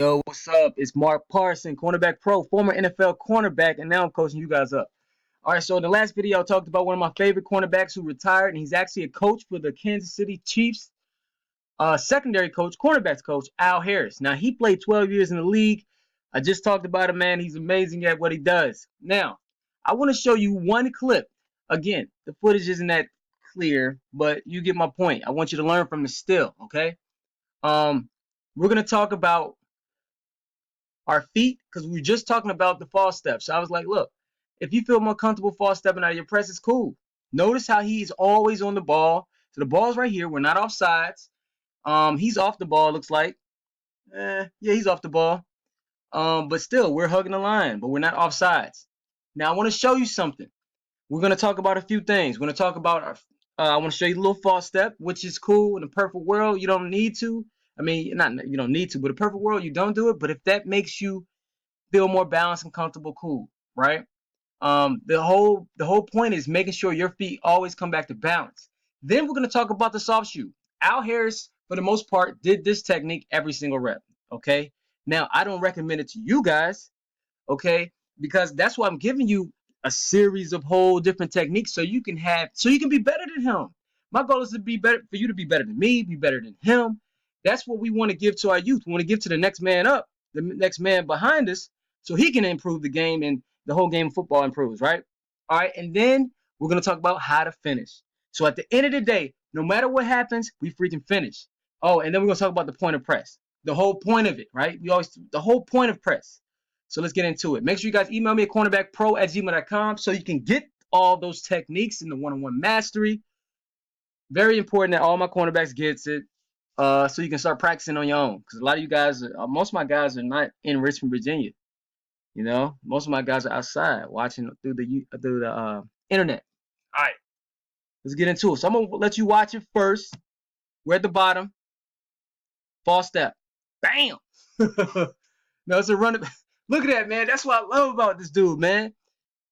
Yo, what's up? It's Mark Parson, Cornerback Pro, former NFL cornerback, and now I'm coaching you guys up. All right, so in the last video, I talked about one of my favorite cornerbacks who retired, and he's actually a coach for the Kansas City Chiefs, secondary coach, cornerbacks coach, Al Harris. Now, he played 12 years in the league. I just talked about him, man. He's amazing at what he does. Now, I want to show you one clip. Again, the footage isn't that clear, but you get my point. I want you to learn from the still, okay? We're going to talk about our feet, because we were just talking about the false steps. So I was like, look, if you feel more comfortable false stepping out of your press, it's cool. Notice how he's always on the ball. So the ball's right here. We're not off sides. He's off the ball, looks like. Yeah, he's off the ball. But still, we're hugging the line, but we're not off sides. Now, I want to show you something. We're going to talk about a few things. We're going to talk about our, I want to show you a little false step, which is cool. In a perfect world, you don't need to. I mean, not you don't need to, but in a perfect world, you don't do it. But if that makes you feel more balanced and comfortable, cool, right? The whole point is making sure your feet always come back to balance. Then we're going to talk about the soft shoe. Al Harris, for the most part, did this technique every single rep. Okay. Now, I don't recommend it to you guys, okay, because that's why I'm giving you a series of whole different techniques so you can be better than him. My goal is to be better, for you to be better than me, be better than him. That's what we want to give to our youth. We want to give to the next man up, the next man behind us, so he can improve the game and the whole game of football improves, right? All right, and then we're going to talk about how to finish. So at the end of the day, no matter what happens, we freaking finish. Oh, and then we're going to talk about the point of press. The whole point of it, right? The whole point of press. So let's get into it. Make sure you guys email me at cornerbackpro@gmail.com so you can get all those techniques in the one-on-one mastery. Very important that all my cornerbacks gets it, so you can start practicing on your own. Because a lot of you guys, most of my guys are not in Richmond, Virginia. You know, most of my guys are outside watching through the internet. All right, let's get into it. So I'm gonna let you watch it first. We're at the bottom. False step. Bam. No, it's a run. Look at that, man. That's what I love about this dude, man.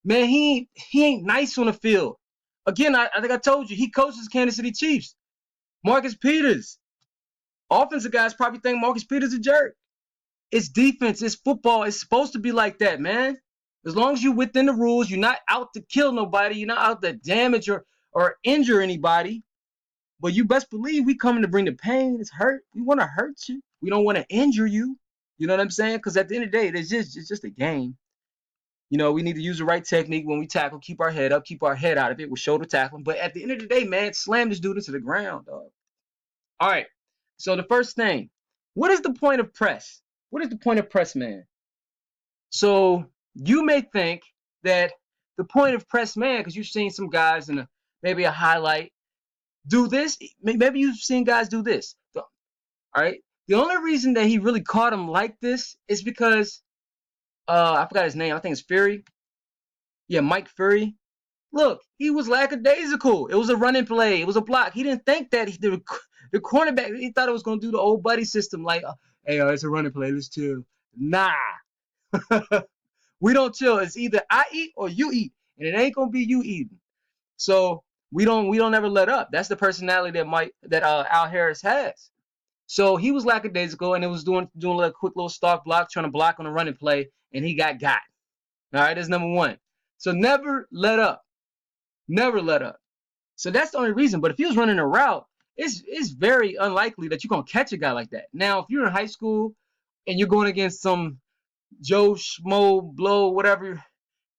Man, he ain't nice on the field. Again, I think I told you, he coaches Kansas City Chiefs. Marcus Peters. Offensive guys probably think Marcus Peters a jerk. It's defense. It's football. It's supposed to be like that, man. As long as you're within the rules, you're not out to kill nobody. You're not out to damage or injure anybody. But you best believe we coming to bring the pain. It's hurt. We want to hurt you. We don't want to injure you. You know what I'm saying? Because at the end of the day, it's just a game. You know, we need to use the right technique when we tackle, keep our head up, keep our head out of it with shoulder tackling. But at the end of the day, man, slam this dude into the ground, dog. All right. So the first thing, what is the point of press? What is the point of press, man? So you may think that the point of press man, because you've seen some guys in maybe a highlight do this. Maybe you've seen guys do this. All right. The only reason that he really caught him like this is because I forgot his name. I think it's Fury. Yeah, Mike Fury. Look, he was lackadaisical. It was a running play. It was a block. He didn't think that the cornerback, he thought it was going to do the old buddy system like, hey, it's a running play. Let's chill. Nah. We don't chill. It's either I eat or you eat, and it ain't gonna be you eating. So we don't ever let up. That's the personality that Al Harris has. So he was lackadaisical, and it was doing a quick little stalk block, trying to block on a running play, and he got. All right, that's number one. So never let up. Never let up. So that's the only reason. But if he was running a route, it's very unlikely that you're gonna catch a guy like that. Now, if you're in high school and you're going against some Joe Schmo blow whatever,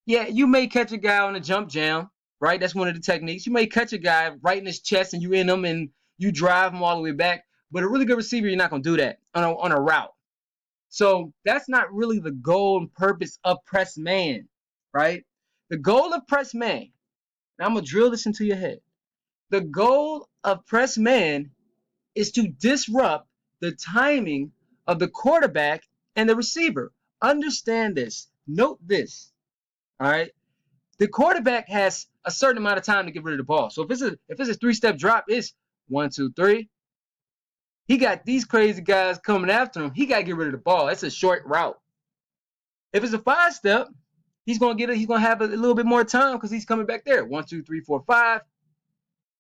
yeah, you may catch a guy on a jump jam, right? That's one of the techniques. You may catch a guy right in his chest and you in him and you drive him all the way back. But a really good receiver, you're not gonna do that on a route. So that's not really the goal and purpose of press man, right? The goal of press man, and I'm gonna drill this into your head. The goal of press man is to disrupt the timing of the quarterback and the receiver. Understand this. Note this. All right. The quarterback has a certain amount of time to get rid of the ball. So if it's a three-step drop, it's 1, 2, 3. He got these crazy guys coming after him. He got to get rid of the ball. It's a short route. If it's a 5-step, he's gonna have a little bit more time because he's coming back there. 1, 2, 3, 4, 5.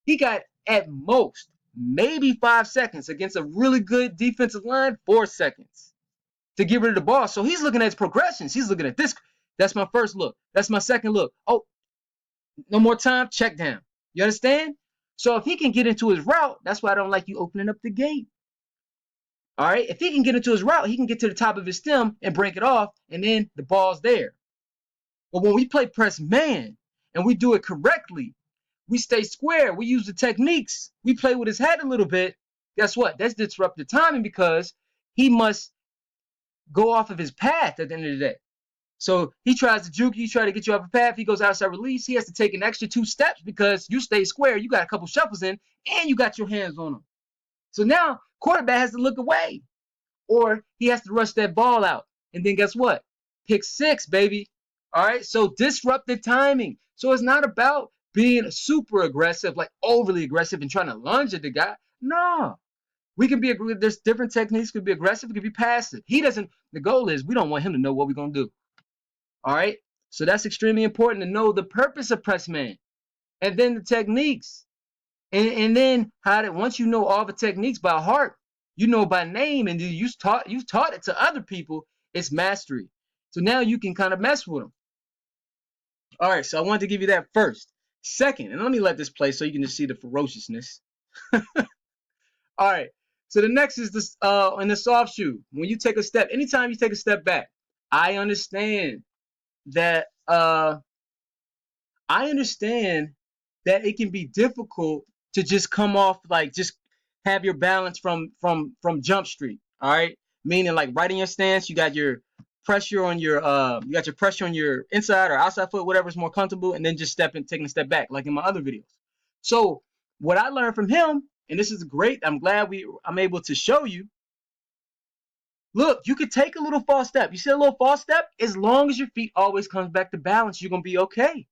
He got at most maybe 5 seconds against a really good defensive line. 4 seconds. to get rid of the ball. So he's looking at his progressions. He's looking at this. That's my first look. That's my second look. Oh, no more time. Check down. You understand? So if he can get into his route, that's why I don't like you opening up the gate. All right. If he can get into his route, he can get to the top of his stem and break it off, and then the ball's there. But when we play press man and we do it correctly, we stay square. We use the techniques. We play with his head a little bit. Guess what? That's disruptive timing because he must go off of his path at the end of the day. So he tries to juke you, try to get you off a path. He goes outside release. He has to take an extra 2 steps because you stay square. You got a couple shuffles in, and you got your hands on him. So now quarterback has to look away, or he has to rush that ball out. And then guess what? Pick 6, baby. All right. So disruptive timing. So it's not about being super aggressive, like overly aggressive and trying to lunge at the guy. No. We can be, there's different techniques. Could be aggressive, it could be passive. He doesn't, the goal is we don't want him to know what we're going to do. All right. So that's extremely important to know the purpose of press man and then the techniques. And then how to, once you know all the techniques by heart, you know by name, and you've taught it to other people, it's mastery. So now you can kind of mess with them. All right. So I wanted to give you that first. Second, and let me let this play so you can just see the ferociousness. All right. So the next is this in the soft shoe. When you take a step, anytime you take a step back, I understand that it can be difficult to just come off, like just have your balance from jump street. All right. Meaning like right in your stance, you got your pressure on your inside or outside foot, whatever's more comfortable, and then just taking a step back, like in my other videos. So what I learned from him, and this is great, I'm glad I'm able to show you. Look, you could take a little false step. You see a little false step? As long as your feet always comes back to balance, you're gonna be okay.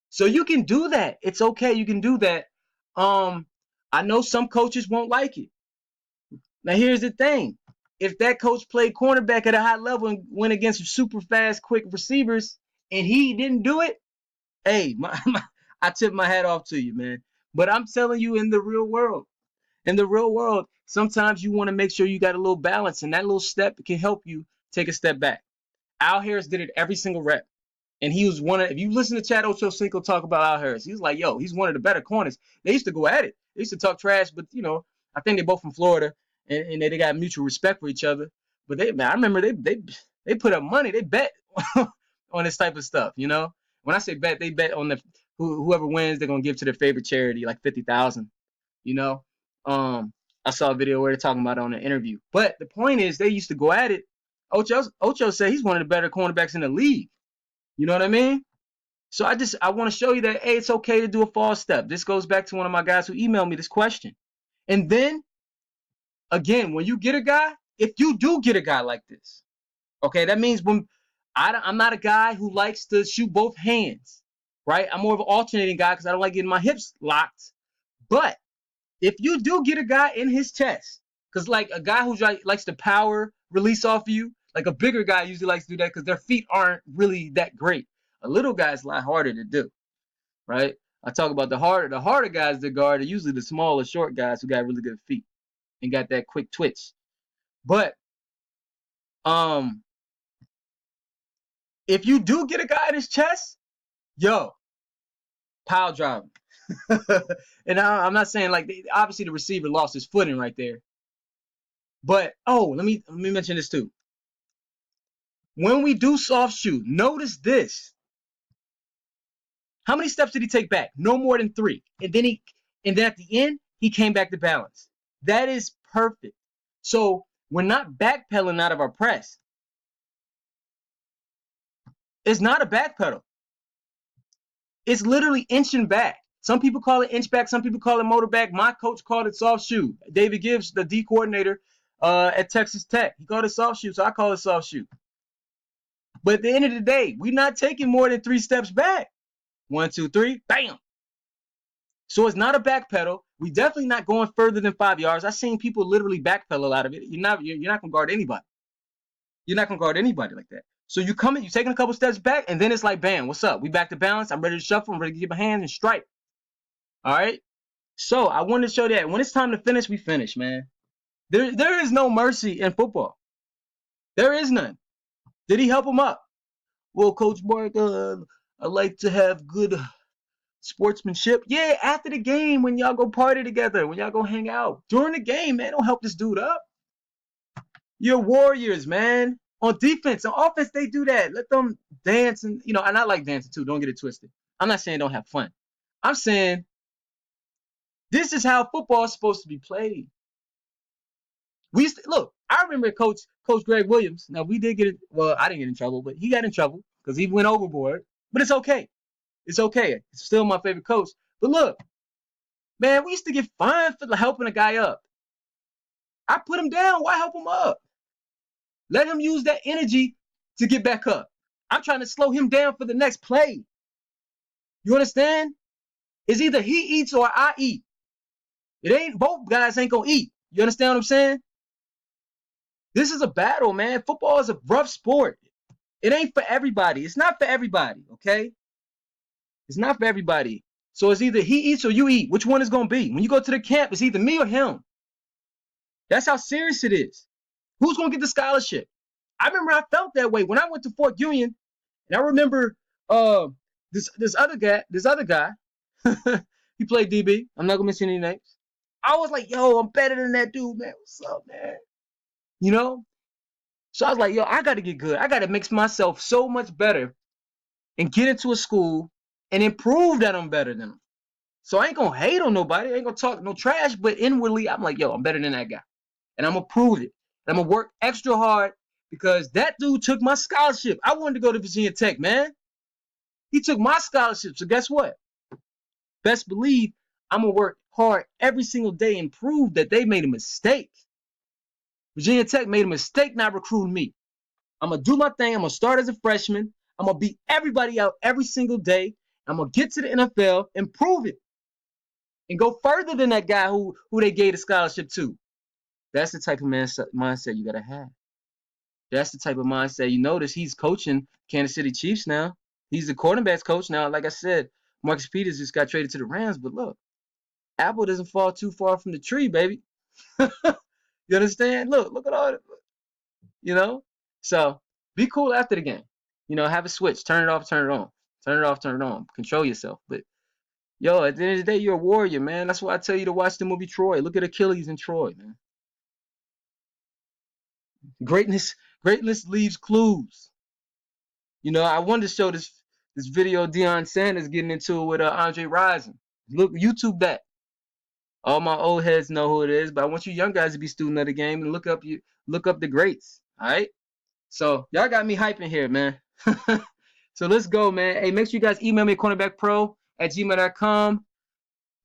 So you can do that. It's okay. You can do that. I know some coaches won't like it. Now here's the thing. If that coach played cornerback at a high level and went against super fast, quick receivers, and he didn't do it, hey, I tip my hat off to you, man. But I'm telling you, in the real world, sometimes you want to make sure you got a little balance, and that little step can help you take a step back. Al Harris did it every single rep. And he was one of, if you listen to Chad Ochocinco talk about Al Harris, he's like, yo, he's one of the better corners. They used to go at it. They used to talk trash, but, you know, I think they're both from Florida, and they got mutual respect for each other. But I remember they put up money. They bet on this type of stuff, you know. When I say bet, they bet on whoever wins, they're going to give to their favorite charity, like $50,000, you know. I saw a video where they're talking about it on an interview. But the point is, they used to go at it. Ocho said he's one of the better cornerbacks in the league. You know what I mean? So I want to show you that, hey, it's okay to do a false step. This goes back to one of my guys who emailed me this question. And then, again, when you get a guy, if you do get a guy like this, okay, that means when I'm not a guy who likes to shoot both hands, right? I'm more of an alternating guy because I don't like getting my hips locked. But if you do get a guy in his chest, because like a guy who likes to power release off of you, like a bigger guy usually likes to do that because their feet aren't really that great. A little guy's a lot harder to do, right? I talk about the harder guys to guard are usually the smaller, short guys who got really good feet and got that quick twitch. But if you do get a guy in his chest, yo, pile drive him. And I'm not saying like obviously the receiver lost his footing right there. But let me mention this too. When we do soft shoe, notice this. How many steps did he take back? No more than 3. And then at the end, he came back to balance. That is perfect. So we're not backpedaling out of our press. It's not a backpedal. It's literally inching back. Some people call it inch back. Some people call it motor back. My coach called it soft shoe. David Gibbs, the D coordinator at Texas Tech, he called it soft shoe. So I call it soft shoe. But at the end of the day, we're not taking more than 3 steps back. 1, 2, 3, bam. So it's not a back pedal. We definitely not going further than 5 yards. I've seen people literally backpedal out of it. You're not gonna guard anybody. You're not gonna guard anybody like that. So you're taking a couple steps back, and then it's like, bam, what's up? We back to balance. I'm ready to shuffle. I'm ready to get my hands and strike. All right. So I wanted to show that when it's time to finish, we finish, man. There is no mercy in football. There is none. Did he help him up? Well, Coach Mark, I like to have good sportsmanship. Yeah, after the game, when y'all go party together, when y'all go hang out. During the game, man, don't help this dude up. You're warriors, man. On defense, on offense, they do that. Let them dance and I like dancing too. Don't get it twisted. I'm not saying don't have fun. I'm saying this is how football is supposed to be played. We used to, look. I remember Coach Greg Williams. Now we did get it. Well, I didn't get in trouble, but he got in trouble because he went overboard. But it's okay. It's okay. It's still my favorite coach. But look, man, we used to get fined for helping a guy up. I put him down. Why help him up? Let him use that energy to get back up. I'm trying to slow him down for the next play. You understand? It's either he eats or I eat. It ain't both guys ain't gonna eat. You understand what I'm saying? This is a battle, man. Football is a rough sport. It ain't for everybody. It's not for everybody, okay? It's not for everybody. So it's either he eats or you eat. Which one is gonna be? When you go to the camp, it's either me or him. That's how serious it is. Who's gonna get the scholarship? I remember I felt that way when I went to Fort Union, and I remember this other guy, he played DB. I'm not gonna mention any names. I was like, yo, I'm better than that dude, man. What's up, man? You know? So I was like, yo, I gotta get good. I gotta make myself so much better and get into a school and improve that I'm better than him. So I ain't gonna hate on nobody. I ain't gonna talk no trash, but inwardly, I'm like, yo, I'm better than that guy. And I'm gonna prove it. And I'm gonna work extra hard because that dude took my scholarship. I wanted to go to Virginia Tech, man. He took my scholarship. So guess what? Best believe I'm gonna work hard every single day and prove that they made a mistake. Virginia Tech made a mistake not recruiting me. I'm gonna do my thing. I'm gonna start as a freshman. I'm gonna beat everybody out every single day. I'm gonna get to the NFL and prove it. And go further than that guy who they gave the scholarship to. That's the type of mindset you gotta have. That's the type of mindset. You notice he's coaching Kansas City Chiefs now. He's the quarterback's coach now. Like I said, Marcus Peters just got traded to the Rams. But look, apple doesn't fall too far from the tree, baby. You understand? Look at all that. You know? So be cool after the game. Have a switch. Turn it off, turn it on. Turn it off, turn it on. Control yourself. But yo, at the end of the day, you're a warrior, man. That's why I tell you to watch the movie Troy. Look at Achilles in Troy, man. Greatness leaves clues. I wanted to show this video of Deion Sanders getting into it with Andre Rison. Look, YouTube that. All my old heads know who it is, but I want you young guys to be student of the game and look up the greats. All right. So y'all got me hyping here, man. So let's go, man. Hey, make sure you guys email me at cornerbackpro@gmail.com.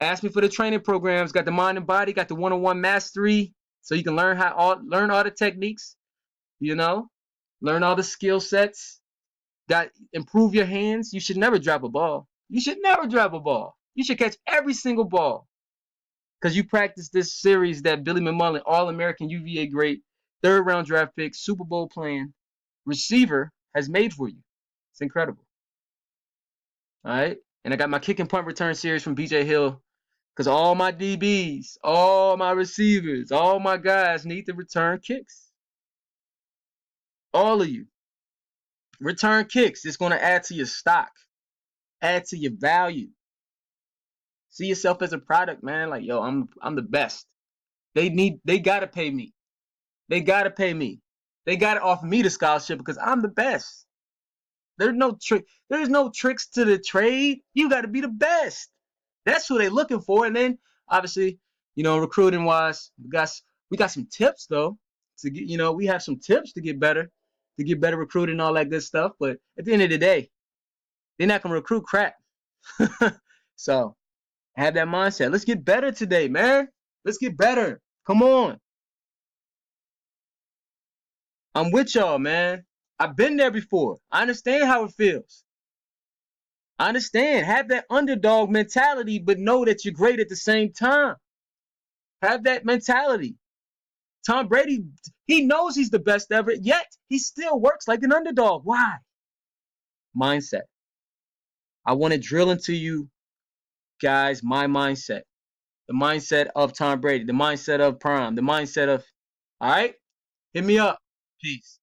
Ask me for the training programs. Got the mind and body. Got the one-on-one mastery, so you can learn all the techniques. Learn all the skill sets. Got improve your hands. You should never drop a ball. You should never drop a ball. You should catch every single ball. Because you practice this series that Billy McMullen, All-American UVA great, third-round draft pick, Super Bowl playing receiver has made for you. It's incredible. All right? And I got my kick and punt return series from BJ Hill. Because all my DBs, all my receivers, all my guys need to return kicks. All of you. Return kicks. It's going to add to your stock. Add to your value. See yourself as a product, man. Like, yo, I'm the best. They gotta pay me. They gotta pay me. They gotta offer me the scholarship because I'm the best. There's no tricks to the trade. You gotta be the best. That's who they're looking for. And then obviously, recruiting wise, we got some tips though. To get, we have some tips to get better recruiting and all that good stuff. But at the end of the day, they're not gonna recruit crap. So have that mindset. Let's get better today, man. Let's get better. Come on. I'm with y'all, man. I've been there before. I understand how it feels. I understand. Have that underdog mentality, but know that you're great at the same time. Have that mentality. Tom Brady, he knows he's the best ever, yet he still works like an underdog. Why? Mindset. I want to drill into you guys my mindset. The mindset of Tom Brady, the mindset of Prime, the mindset of, all right? Hit me up. Peace.